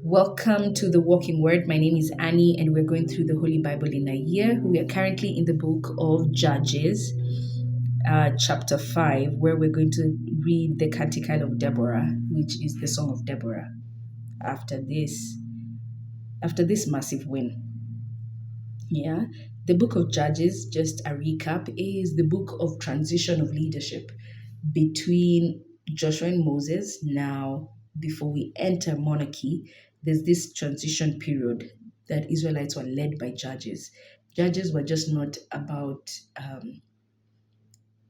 Welcome to the Walking Word. My name is Annie, and we're going through the Holy Bible in a year. We are currently in the book of Judges, chapter 5, where we're going to read the Canticle of Deborah, which is the Song of Deborah. After this massive win, the book of Judges, just a recap, is the book of transition of leadership between Joshua and Moses. Now, before we enter monarchy, there's this transition period that Israelites were led by judges. Judges were just not about,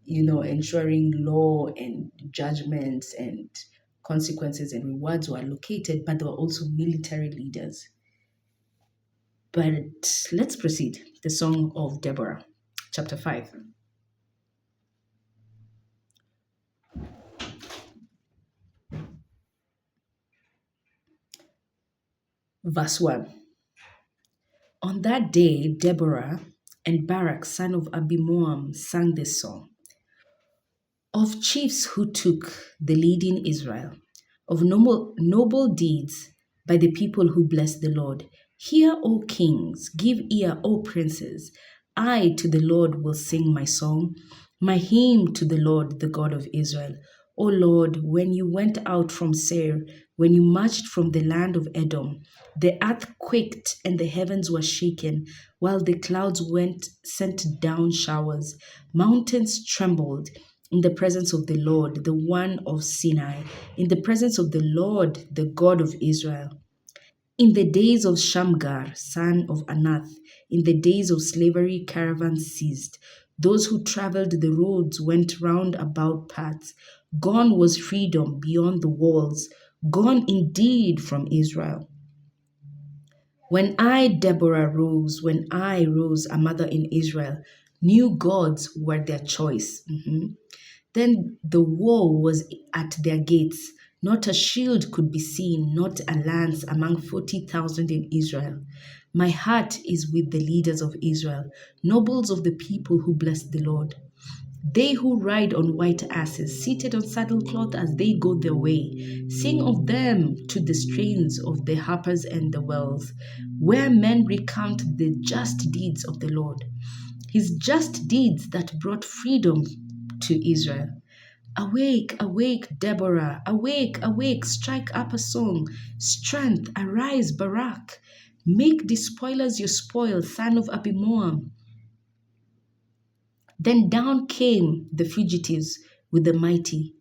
ensuring law and judgments and consequences and rewards were allocated, but they were also military leaders. But let's proceed. The Song of Deborah, chapter 5. Verse 1. On that day, Deborah and Barak, son of Abinoam, sang this song of chiefs who took the lead in Israel, of noble deeds by the people who bless the Lord. Hear, O kings, give ear, O princes. I to the Lord will sing my song, my hymn to the Lord, the God of Israel. O Lord, when you went out from Seir, when you marched from the land of Edom, the earth quaked and the heavens were shaken, while the clouds sent down showers. Mountains trembled in the presence of the Lord, the one of Sinai, in the presence of the Lord, the God of Israel. In the days of Shamgar, son of Anath, in the days of slavery, caravans ceased. Those who traveled the roads went round about paths. Gone was freedom beyond the walls, gone indeed from Israel. When I, Deborah, rose, a mother in Israel, new gods were their choice. Then the war was at their gates. Not a shield could be seen, not a lance among 40,000 in Israel. My heart is with the leaders of Israel, nobles of the people who bless the Lord. They who ride on white asses, seated on saddlecloth as they go their way, sing of them to the strains of the harpers and the wells, where men recount the just deeds of the Lord, his just deeds that brought freedom to Israel. Awake, awake, Deborah, awake, awake, strike up a song. Strength, arise, Barak. Make despoilers your spoil, son of Abinoam. Then down came the fugitives with the mighty.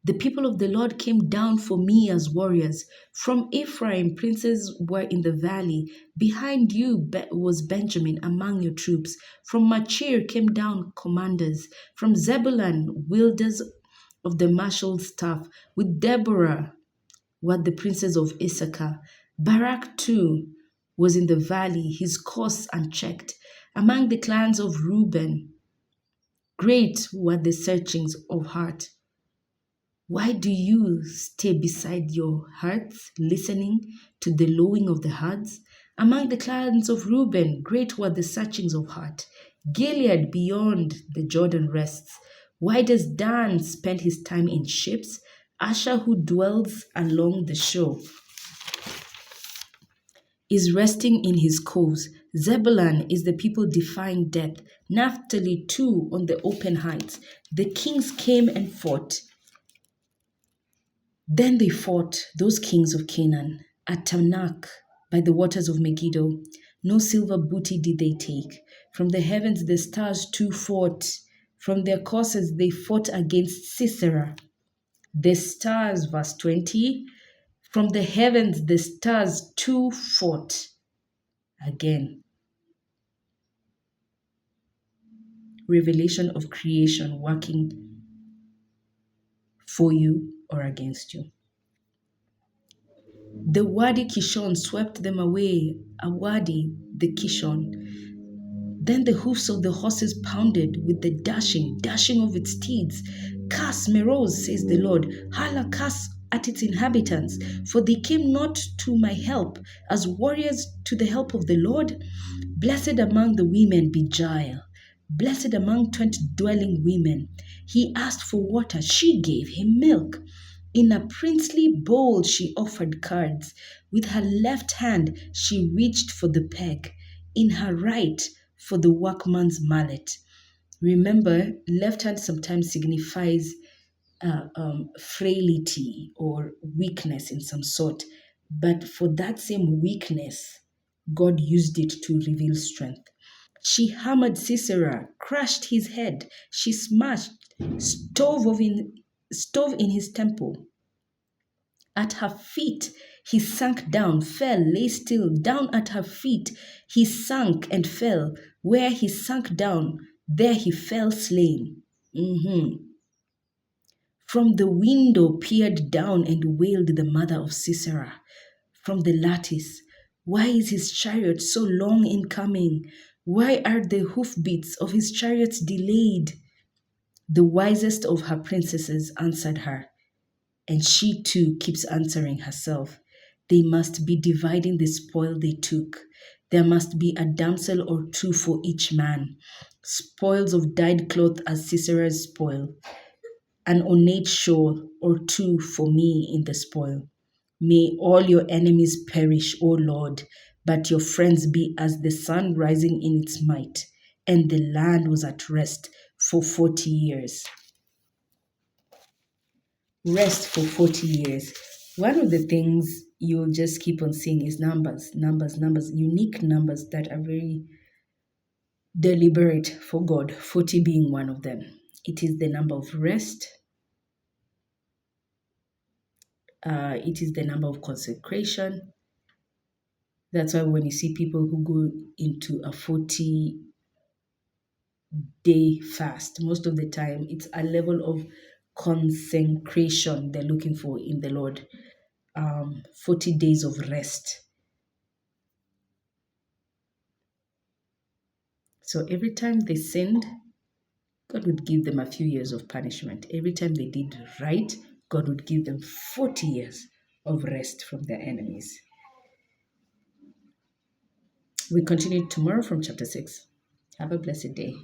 The people of the Lord came down for me as warriors. From Ephraim, princes were in the valley. Behind you was Benjamin among your troops. From Machir came down commanders. From Zebulun, wielders of the marshal's staff. With Deborah were the princes of Issachar. Barak too was in the valley, his course unchecked. Among the clans of Reuben, great were the searchings of heart. Why do you stay beside your hearts, listening to the lowing of the herds? Among the clans of Reuben, great were the searchings of heart. Gilead beyond the Jordan rests. Why does Dan spend his time in ships? Asher, who dwells along the shore, is resting in his coves. Zebulun is the people defying death. Naphtali too on the open heights. The kings came and fought. Then they fought, those kings of Canaan, at Tanakh by the waters of Megiddo. No silver booty did they take. From the heavens the stars too fought. From their courses they fought against Sisera. The stars, verse 20, from the heavens the stars too fought. Again, revelation of creation working for you or against you. The Wadi Kishon swept them away, a wadi, the Kishon. Then the hoofs of the horses pounded with the dashing of its steeds. Curse Meroz, says the Lord. Hala, curse at its inhabitants, for they came not to my help, as warriors to the help of the Lord. Blessed among the women be Jael, blessed among 20 dwelling women. He asked for water, she gave him milk. In a princely bowl, she offered cards. With her left hand, she reached for the peg. In her right, for the workman's mallet. Remember, left hand sometimes signifies frailty or weakness in some sort. But for that same weakness, God used it to reveal strength. She hammered Sisera, crushed his head. She smashed stove in his temple. At her feet, he sank down, fell, lay still. Down at her feet, he sank and fell. Where he sank down, there he fell slain. Mhm. From the window peered down and wailed the mother of Sisera. From the lattice, why is his chariot so long in coming? Why are the hoofbeats of his chariots delayed? The wisest of her princesses answered her, and she too keeps answering herself. They must be dividing the spoil they took. There must be a damsel or two for each man. Spoils of dyed cloth as Sisera's spoil, an ornate shawl or two for me in the spoil. May all your enemies perish, O Lord, but your friends be as the sun rising in its might. And the land was at rest for 40 years. Rest for 40 years. One of the things you'll just keep on seeing is numbers, numbers, numbers, unique numbers that are very deliberate for God, 40 being one of them. It is the number of rest, it is the number of consecration. That's why when you see people who go into a 40-day fast, most of the time it's a level of consecration they're looking for in the Lord. 40 days of rest. So every time they sinned, God would give them a few years of punishment. Every time they did right, God would give them 40 years of rest from their enemies. We continue tomorrow from chapter 6. Have a blessed day.